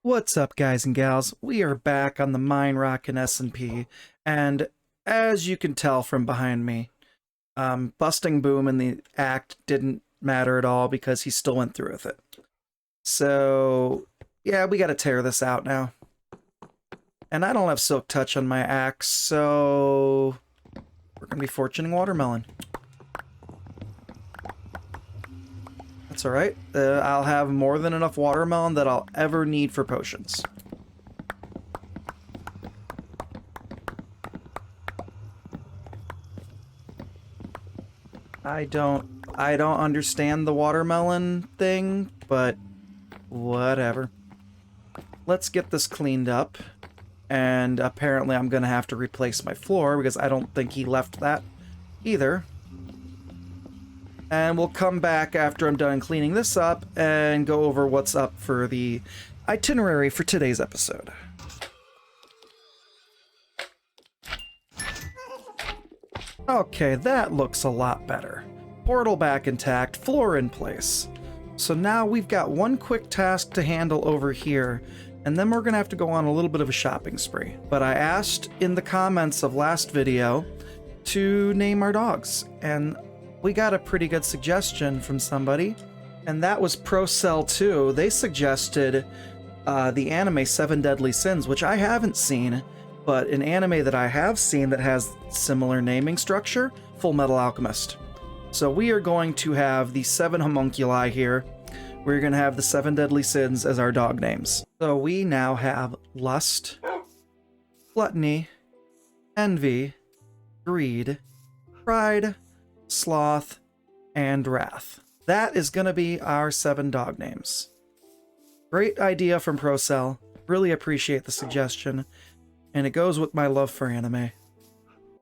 What's up, guys and gals? We are back on the Minerockin SMP, and as you can tell from behind me, busting Boom in the act didn't matter at all because he still went through with it. So, yeah, we gotta tear this out now. And I don't have Silk Touch on my axe, so we're gonna be fortuning Watermelon. That's alright. I'll have more than enough watermelon that I'll ever need for potions. I don't understand the watermelon thing, but whatever. Let's get this cleaned up. And apparently I'm gonna have to replace my floor because I don't think he left that either. And we'll come back after I'm done cleaning this up and go over what's up for the itinerary for today's episode. Okay, that looks a lot better. Portal back intact, floor in place. So now we've got one quick task to handle over here, and then we're gonna have to go on a little bit of a shopping spree. But I asked in the comments of last video to name our dogs, and we got a pretty good suggestion from somebody, and that was Procell2. They suggested the anime 7 Deadly Sins, which I haven't seen, but an anime that I have seen that has similar naming structure, Full Metal Alchemist. So we are going to have the 7 homunculi here. We're going to have the 7 Deadly Sins as our dog names. So we now have Lust, Gluttony, Envy, Greed, Pride, Sloth, and Wrath. That is going to be our 7 dog names. Great idea from Procell. Really appreciate the suggestion. And it goes with my love for anime.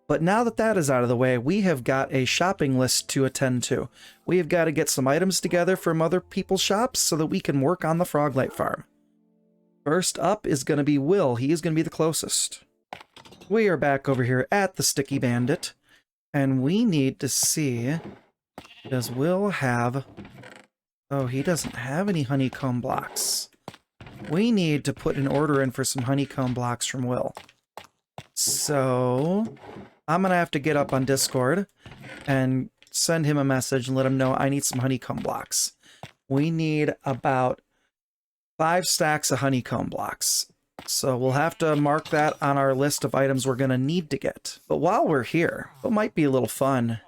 But now that that is out of the way, we have got a shopping list to attend to. We have got to get some items together from other people's shops so that we can work on the Froglight farm. First up is going to be Will. He is going to be the closest. We are back over here at the Sticky Bandit. And we need to see, does Will have... Oh, he doesn't have any honeycomb blocks. We need to put an order in for some honeycomb blocks from Will. So, I'm going to have to get up on Discord and send him a message and let him know I need some honeycomb blocks. We need about 5 stacks of honeycomb blocks. So we'll have to mark that on our list of items we're going to need to get. But while we're here, it might be a little fun.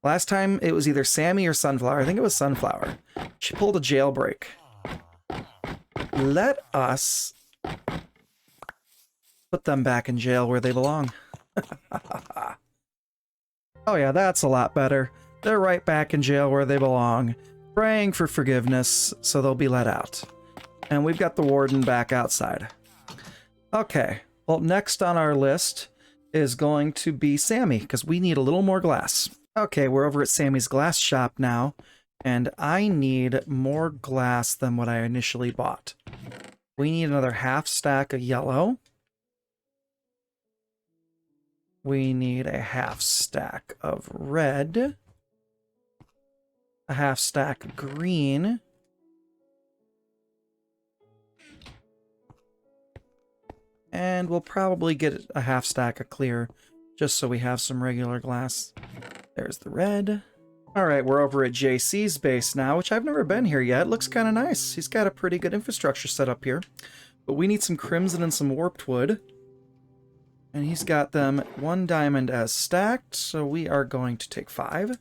Last time it was either Sammy or Sunflower. I think it was Sunflower. She pulled a jailbreak. Let us put them back in jail where they belong. Oh yeah, that's a lot better. They're right back in jail where they belong, praying for forgiveness so they'll be let out. And we've got the warden back outside. Okay, well, next on our list is going to be Sammy, because we need a little more glass. Okay, we're over at Sammy's glass shop now, and I need more glass than what I initially bought. We need another half stack of yellow. We need a half stack of red. A half stack of green. And we'll probably get a half stack of clear, just so we have some regular glass. There's the red. Alright, we're over at JC's base now, which I've never been here yet. It looks kind of nice. He's got a pretty good infrastructure set up here. But we need some crimson and some warped wood. And he's got them 1 diamond as stacked, so we are going to take 5.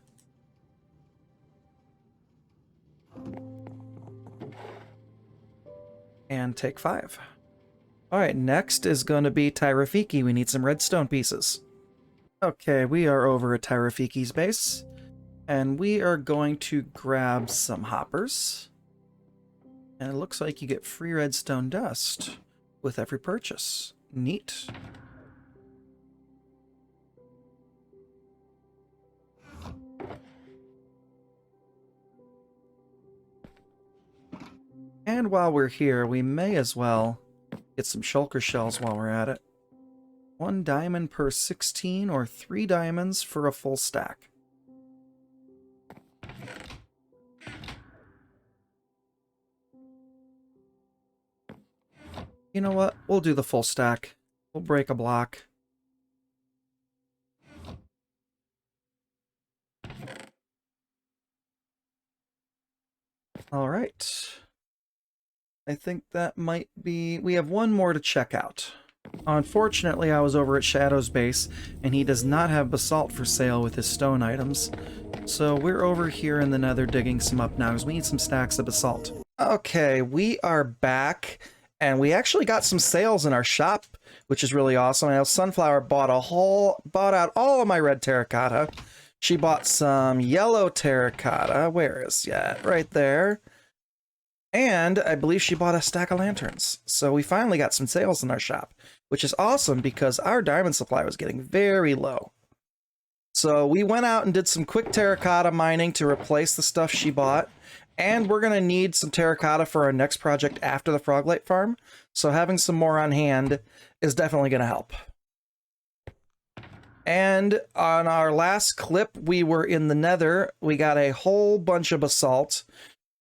And take 5. Alright, next is going to be Tyrafiki. We need some redstone pieces. Okay, we are over at Tyrafiki's base. And we are going to grab some hoppers. And it looks like you get free redstone dust with every purchase. Neat. And while we're here, we may as well get some shulker shells while we're at it. 1 diamond per 16 or 3 diamonds for a full stack. You know what? We'll do the full stack. We'll break a block. All right. I think that might be... We have one more to check out. Unfortunately, I was over at Shadow's base, and he does not have basalt for sale with his stone items. So we're over here in the nether digging some up now, because we need some stacks of basalt. Okay, we are back, and we actually got some sales in our shop, which is really awesome. I know Sunflower bought out all of my red terracotta. She bought some yellow terracotta. Where is that? Right there. And I believe she bought a stack of lanterns. So we finally got some sales in our shop, which is awesome because our diamond supply was getting very low. So we went out and did some quick terracotta mining to replace the stuff she bought. And we're going to need some terracotta for our next project after the Froglight farm. So having some more on hand is definitely going to help. And on our last clip, we were in the nether. We got a whole bunch of basalt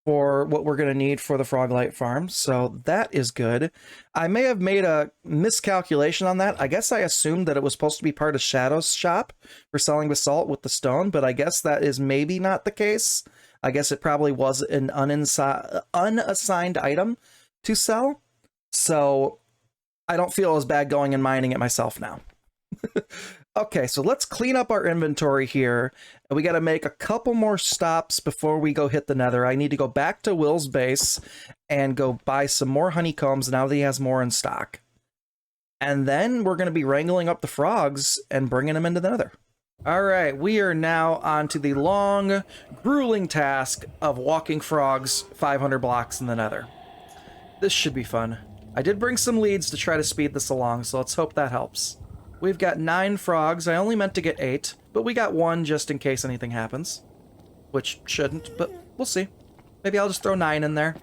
for what we're going to need for the Froglight farm. So that is good. I may have made a miscalculation on that. I guess I assumed that it was supposed to be part of Shadow's shop for selling basalt with the stone, but I guess that is maybe not the case. I guess it probably was an unassigned item to sell. So I don't feel as bad going and mining it myself now. Okay, so let's clean up our inventory here. We got to make a couple more stops before we go hit the nether. I need to go back to Will's base and go buy some more honeycombs now that he has more in stock. And then we're going to be wrangling up the frogs and bringing them into the nether. All right, we are now on to the long, grueling task of walking frogs 500 blocks in the nether. This should be fun. I did bring some leads to try to speed this along, so let's hope that helps. We've got 9 frogs. I only meant to get 8, but we got 1 just in case anything happens. Which shouldn't, but we'll see. Maybe I'll just throw 9 in there.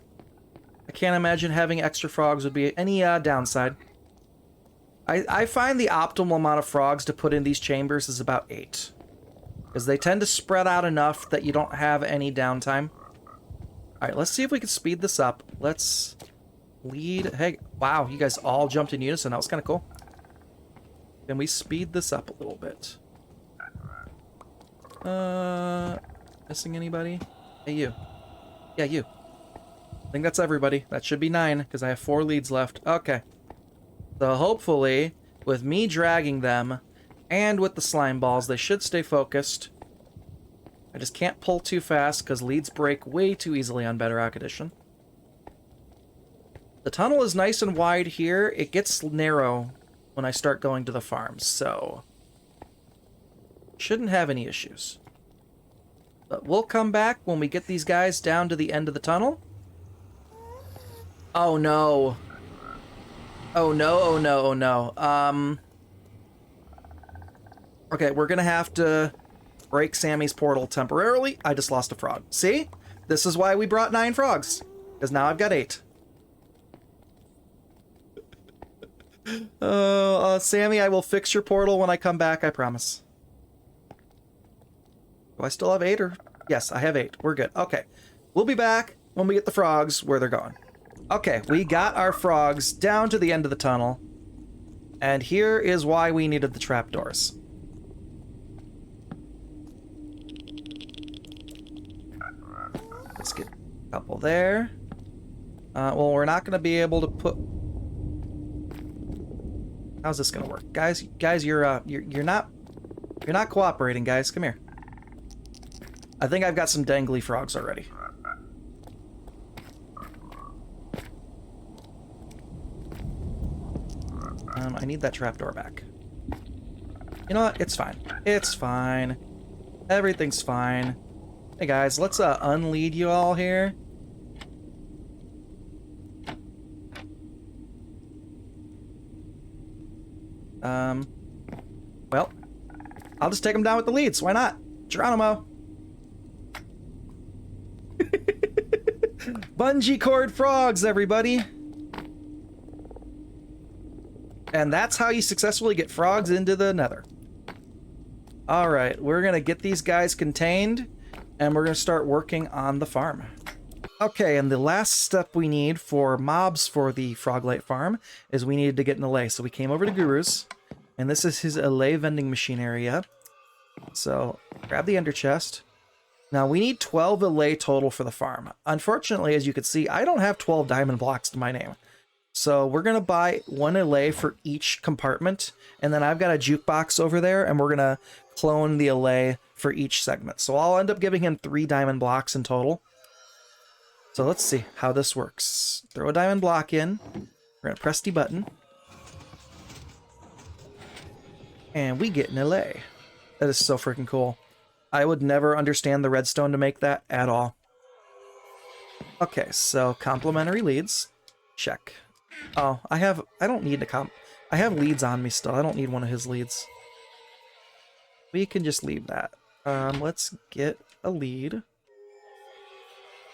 I can't imagine having extra frogs would be any downside. I find the optimal amount of frogs to put in these chambers is about 8. Because they tend to spread out enough that you don't have any downtime. Alright, let's see if we can speed this up. Let's lead... Hey, wow, you guys all jumped in unison. That was kind of cool. Can we speed this up a little bit? Missing anybody? Hey, you. Yeah, you. I think that's everybody. That should be 9, because I have 4 leads left. Okay. So hopefully, with me dragging them, and with the slime balls, they should stay focused. I just can't pull too fast, because leads break way too easily on Bedrock Edition. The tunnel is nice and wide here. It gets narrow when I start going to the farms, so shouldn't have any issues. But we'll come back when we get these guys down to the end of the tunnel. Oh no. Oh no, oh no, oh no. Okay, we're gonna have to break Sammy's portal temporarily. I just lost a frog. See? This is why we brought 9 frogs. Because now I've got 8. Sammy, I will fix your portal when I come back, I promise. Do I still have 8 or... Yes, I have 8. We're good. Okay. We'll be back when we get the frogs where they're going. Okay, we got our frogs down to the end of the tunnel. And here is why we needed the trapdoors. Let's get a couple there. Well, we're not going to be able to put... How's this gonna work, guys? Guys, you're not cooperating, guys. Come here. I think I've got some dangly frogs already. I need that trapdoor back. You know what? It's fine. It's fine. Everything's fine. Hey guys, let's unlead you all here. Well, I'll just take them down with the leads. Why not? Geronimo. Bungee cord frogs, everybody. And that's how you successfully get frogs into the nether. Alright, we're gonna get these guys contained, and we're gonna start working on the farm. Okay, and the last step we need for mobs for the Froglight farm is we needed to get an allay. So we came over to Guru's, and this is his allay vending machine area. So grab the ender chest. Now we need 12 allay total for the farm. Unfortunately, as you can see, I don't have 12 diamond blocks to my name. So we're going to buy one allay for each compartment, and then I've got a jukebox over there, and we're going to clone the allay for each segment. So I'll end up giving him 3 diamond blocks in total. So let's see how this works. Throw a diamond block in. We're going to press the button. And we get an allay. That is so freaking cool. I would never understand the redstone to make that at all. Okay, so complimentary leads. Check. Oh, I don't need to I have leads on me still. I don't need one of his leads. We can just leave that. Let's get a lead.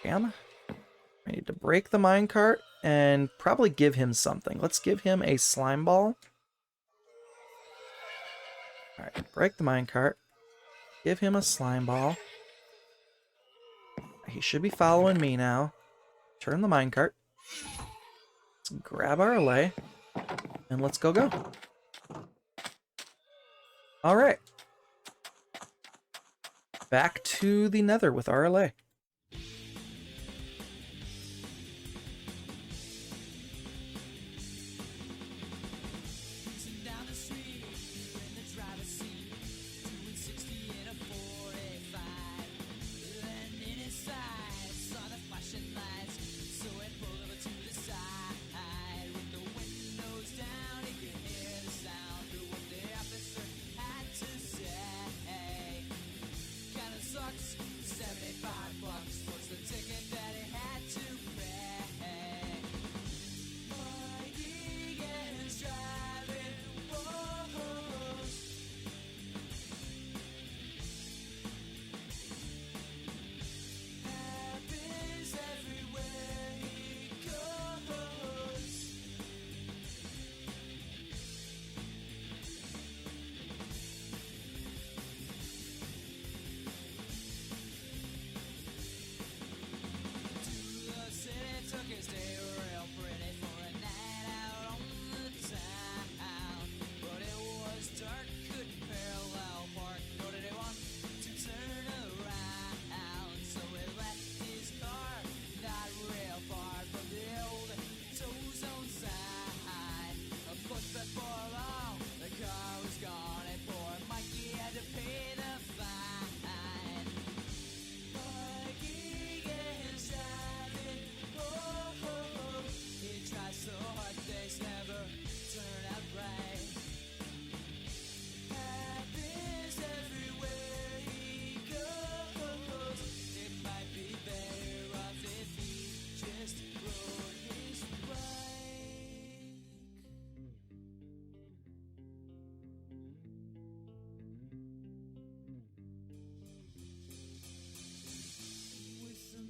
Bam. I need to break the minecart and probably give him something. Let's give him a slime ball. Alright, break the minecart. Give him a slime ball. He should be following me now. Turn the minecart. Let's grab our allay. And let's go. Alright. Back to the nether with our allay.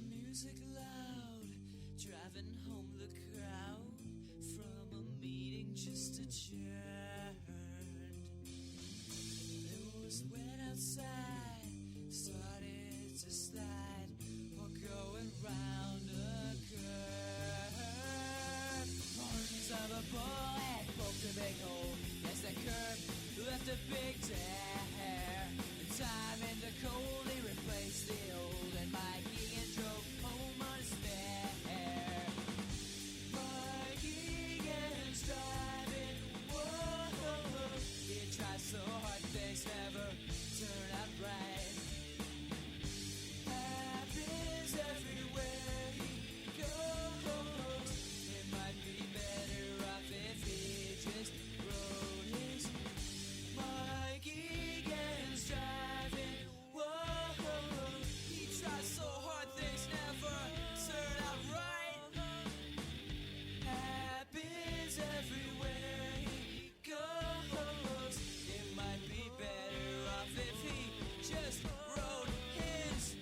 Music loud, driving home the crowd from a meeting just adjourned. It was wet outside, started to slide, or going round a curve. Horns of a bullet poked a big hole, yes that curve left a big tear. The time in the cold, he replaced the old, and Mikey and drove home on his spare. Mikey gets driving, whoa. He tries so hard, things never turn out right. Happens everywhere he goes. It might be better off if he just rode his Mikey gets driving, whoa. He tries so hard, things never turn out right. Happens everywhere he goes. It might be better off if he just rode his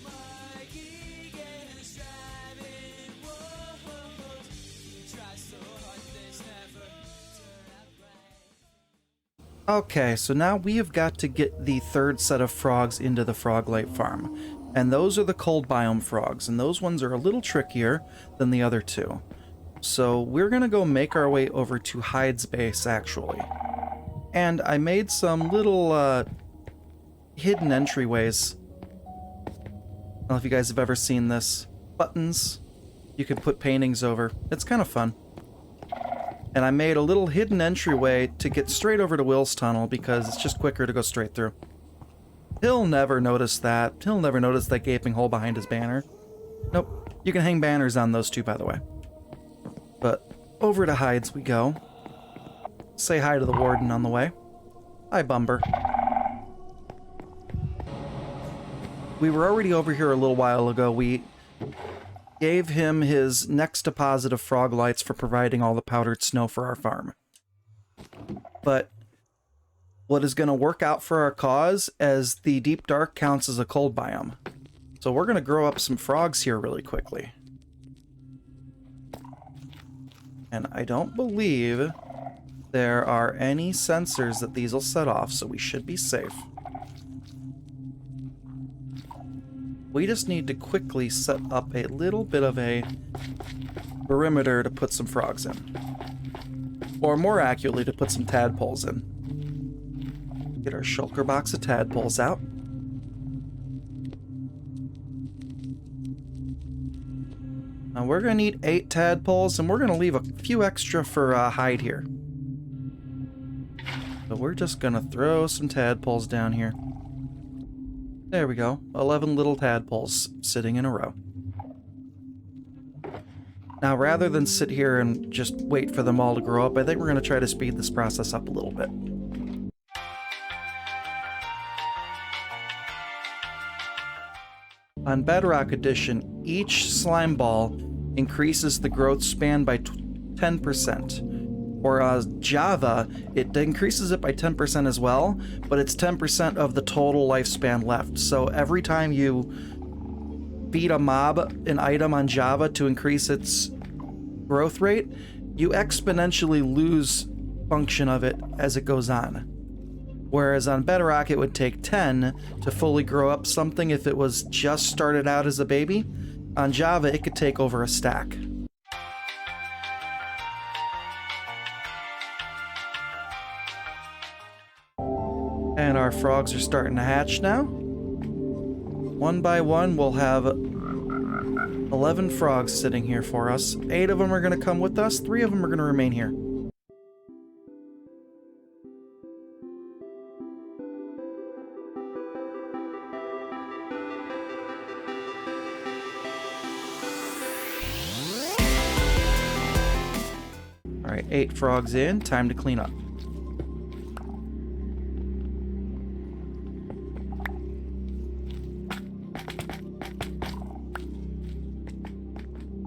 Mikey gets driving, whoa. He tries so hard, things never turn out right. Okay, so now we have got to get the third set of frogs into the Froglight farm. And those are the cold biome frogs, and those ones are a little trickier than the other two. So we're gonna go make our way over to Hyde's base, actually. And I made some little hidden entryways. I don't know if you guys have ever seen this. Buttons you can put paintings over. It's kind of fun. And I made a little hidden entryway to get straight over to Will's tunnel because it's just quicker to go straight through. He'll never notice that. He'll never notice that gaping hole behind his banner. Nope. You can hang banners on those too, by the way. But over to Hyde's we go. Say hi to the warden on the way. Hi, Bumber. We were already over here a little while ago. We gave him his next deposit of Froglights for providing all the powdered snow for our farm. But what is going to work out for our cause as the Deep Dark counts as a cold biome. So we're going to grow up some frogs here really quickly. And I don't believe there are any sensors that these will set off, so we should be safe. We just need to quickly set up a little bit of a perimeter to put some frogs in. Or more accurately, to put some tadpoles in. Get our shulker box of tadpoles out. Now we're going to need 8 tadpoles, and we're going to leave a few extra for Hyde here. But we're just going to throw some tadpoles down here. There we go. 11 little tadpoles sitting in a row. Now, rather than sit here and just wait for them all to grow up, I think we're going to try to speed this process up a little bit. On Bedrock Edition, each slime ball increases the growth span by 10%. Whereas Java, it increases it by 10% as well, but it's 10% of the total lifespan left. So every time you feed a mob an item on Java to increase its growth rate, you exponentially lose function of it as it goes on. Whereas on Bedrock, it would take 10 to fully grow up something if it was just started out as a baby. On Java, it could take over a stack. And our frogs are starting to hatch now. One by one, we'll have 11 frogs sitting here for us. 8 of them are going to come with us. 3 of them are going to remain here. All right, 8 frogs in. Time to clean up.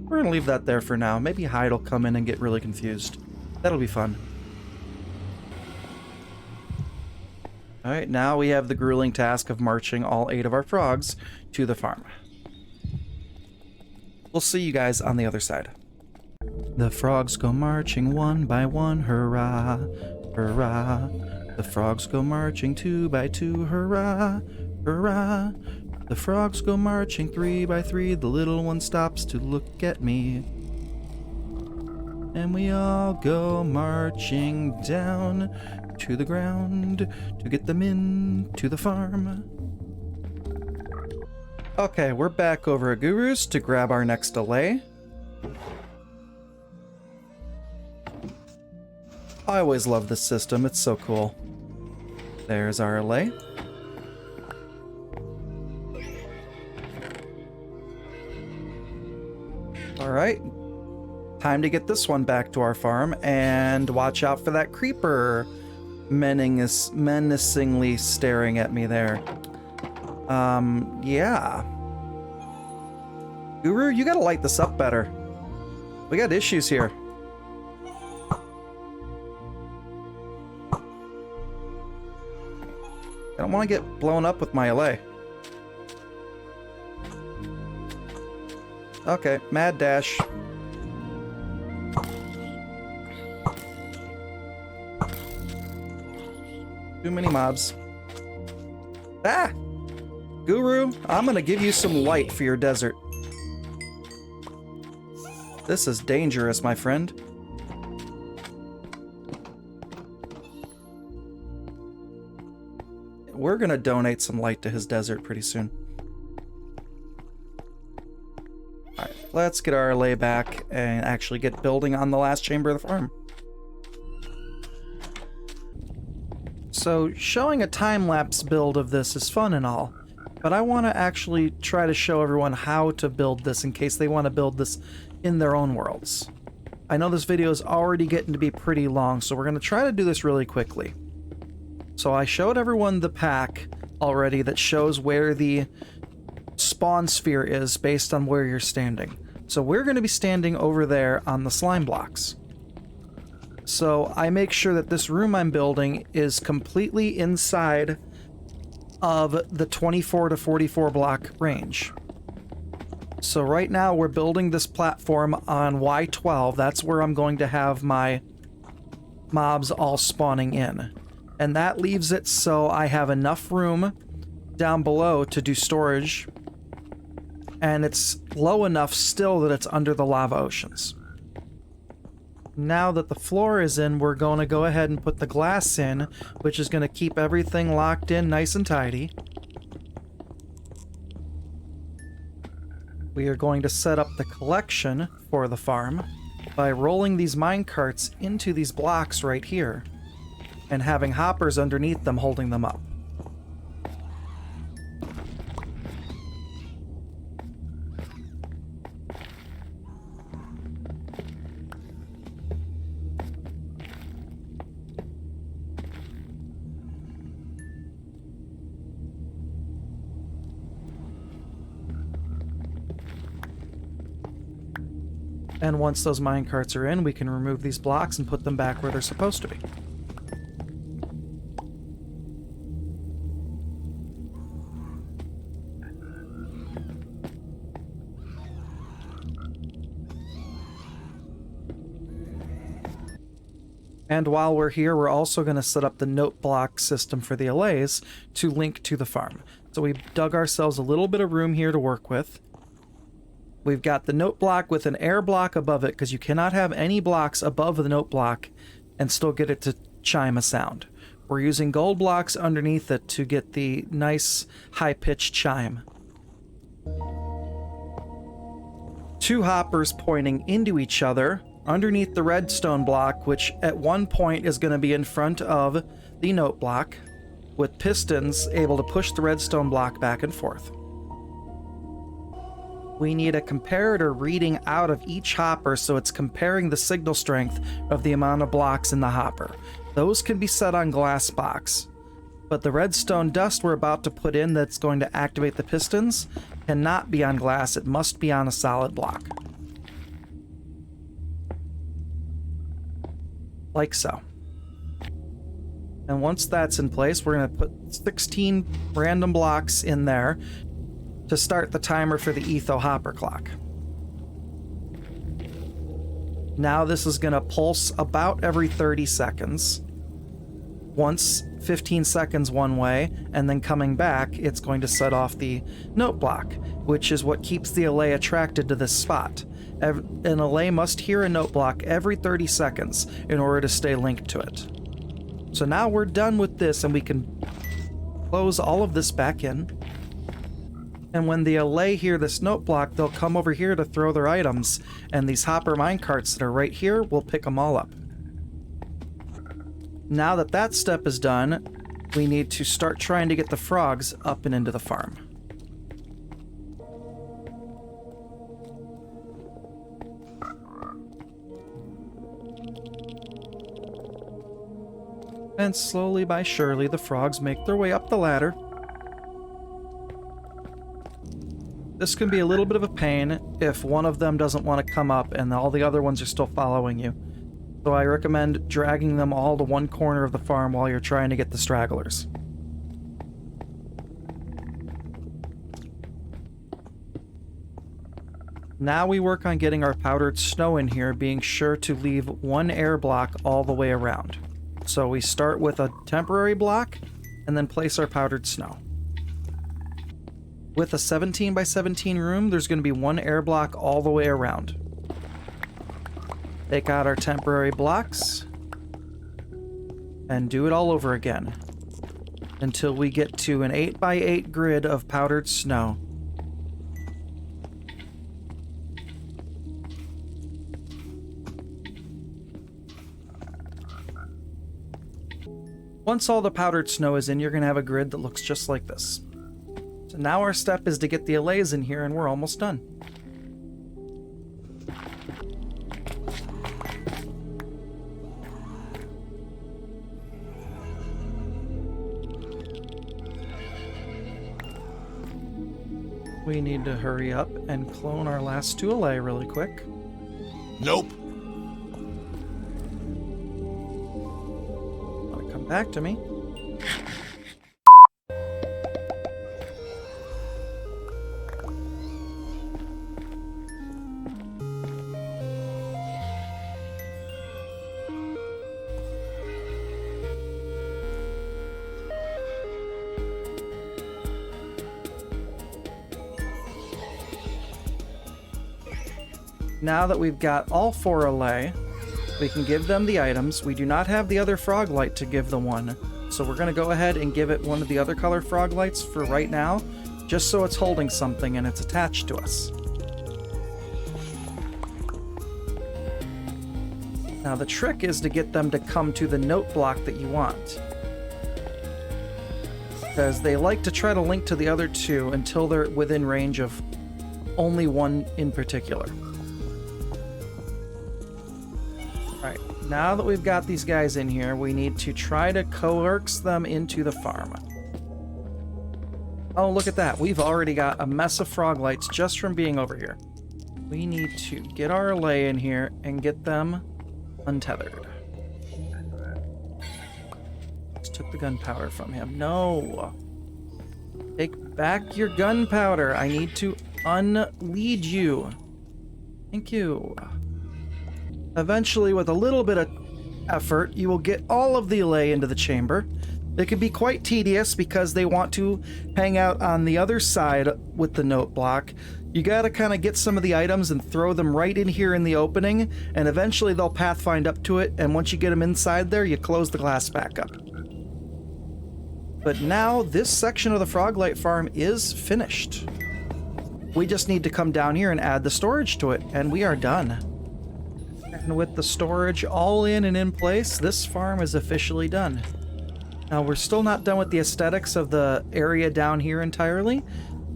We're gonna leave that there for now. Maybe Hyde will come in and get really confused. That'll be fun. Alright, now we have the grueling task of marching all 8 of our frogs to the farm. We'll see you guys on the other side. The frogs go marching one by one, hurrah, hurrah. The frogs go marching 2 by 2, hurrah, hurrah. The frogs go marching 3 by 3, the little one stops to look at me. And we all go marching down to the ground to get them in to the farm. Okay, we're back over at Guru's to grab our next delay. I always love this system, it's so cool. There's our allay. Alright, time to get this one back to our farm, and watch out for that creeper menacingly staring at me there. Yeah. Guru, you gotta light this up better. We got issues here. I don't want to get blown up with my LA. Okay, mad dash. Too many mobs. Ah! Guru, I'm gonna give you some light for your desert. This is dangerous, my friend. We're gonna donate some light to his desert pretty soon. Alright, let's get our lay back and actually get building on the last chamber of the farm. So, showing a time-lapse build of this is fun and all, but I want to actually try to show everyone how to build this in case they want to build this in their own worlds. I know this video is already getting to be pretty long, so we're going to try to do this really quickly. So I showed everyone the pack already that shows where the spawn sphere is based on where you're standing. So we're going to be standing over there on the slime blocks. So I make sure that this room I'm building is completely inside of the 24 to 44 block range. So right now we're building this platform on Y12. That's where I'm going to have my mobs all spawning in. And that leaves it so I have enough room down below to do storage. And it's low enough still that it's under the lava oceans. Now that the floor is in, we're going to go ahead and put the glass in, which is going to keep everything locked in nice and tidy. We are going to set up the collection for the farm by rolling these mine carts into these blocks right here and having hoppers underneath them holding them up. And once those mine carts are in, we can remove these blocks and put them back where they're supposed to be. And while we're here, we're also going to set up the note block system for the allays to link to the farm. So we've dug ourselves a little bit of room here to work with. We've got the note block with an air block above it, because you cannot have any blocks above the note block and still get it to chime a sound. We're using gold blocks underneath it to get the nice high-pitched chime. 2 hoppers pointing into each other underneath the redstone block, which at one point is going to be in front of the note block, with pistons able to push the redstone block back and forth. We need a comparator reading out of each hopper, so it's comparing the signal strength of the amount of blocks in the hopper. Those can be set on glass box, but the redstone dust we're about to put in that's going to activate the pistons cannot be on glass. It must be on a solid block. Like so. And once that's in place, we're going to put 16 random blocks in there to start the timer for the Etho hopper clock. Now this is going to pulse about every 30 seconds. Once 15 seconds one way, and then coming back, it's going to set off the note block, which is what keeps the allay attracted to this spot. An allay must hear a note block every 30 seconds in order to stay linked to it. So now we're done with this, and we can close all of this back in. And when the allay hear this note block, they'll come over here to throw their items, and these hopper minecarts that are right here will pick them all up. Now that that step is done, we need to start trying to get the frogs up and into the farm. And slowly by surely, the frogs make their way up the ladder. This can be a little bit of a pain if one of them doesn't want to come up and all the other ones are still following you. So I recommend dragging them all to one corner of the farm while you're trying to get the stragglers. Now we work on getting our powdered snow in here, being sure to leave one air block all the way around. So we start with a temporary block and then place our powdered snow. With a 17 by 17 room, there's going to be one air block all the way around. Take out our temporary blocks and do it all over again until we get to an 8 by 8 grid of powdered snow. Once all the powdered snow is in, you're going to have a grid that looks just like this. So now our step is to get the allays in here, and we're almost done. We need to hurry up and clone our last 2 allay really quick. Nope. Want to come back to me? Now that we've got all 4 allay, we can give them the items. We do not have the other Froglight to give the one, so we're going to go ahead and give it one of the other color Froglights for right now, just so it's holding something and it's attached to us. Now the trick is to get them to come to the note block that you want, because they like to try to link to the other 2 until they're within range of only one in particular. Alright, now that we've got these guys in here, we need to try to coax them into the farm. Oh, look at that. We've already got a mess of Froglights just from being over here. We need to get our allay in here and get them untethered. Just took the gunpowder from him. No! Take back your gunpowder. I need to unlead you. Thank you. Eventually, with a little bit of effort, you will get all of the allay into the chamber. It can be quite tedious because they want to hang out on the other side with the note block. You gotta kind of get some of the items and throw them right in here in the opening, and eventually they'll pathfind up to it, and once you get them inside there, you close the glass back up. But now, this section of the Froglight farm is finished. We just need to come down here and add the storage to it, and we are done. And with the storage all in and in place, this farm is officially done. Now, we're still not done with the aesthetics of the area down here entirely,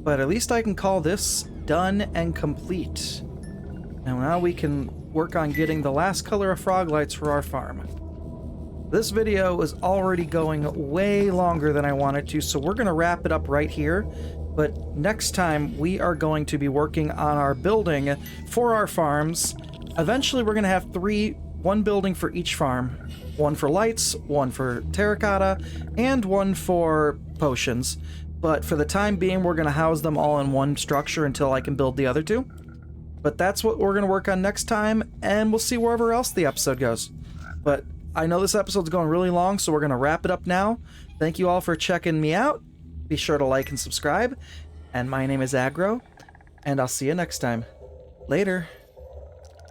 but at least I can call this done and complete. And now we can work on getting the last color of Froglights for our farm. This video is already going way longer than I wanted to, so we're going to wrap it up right here. But next time, we are going to be working on our building for our farms. Eventually, we're going to have 1 building for each farm. 1 for lights, 1 for terracotta, and 1 for potions. But for the time being, we're going to house them all in one structure until I can build the other 2. But that's what we're going to work on next time, and we'll see wherever else the episode goes. But I know this episode's going really long, so we're going to wrap it up now. Thank you all for checking me out. Be sure to like and subscribe. And my name is Aggro, and I'll see you next time. Later.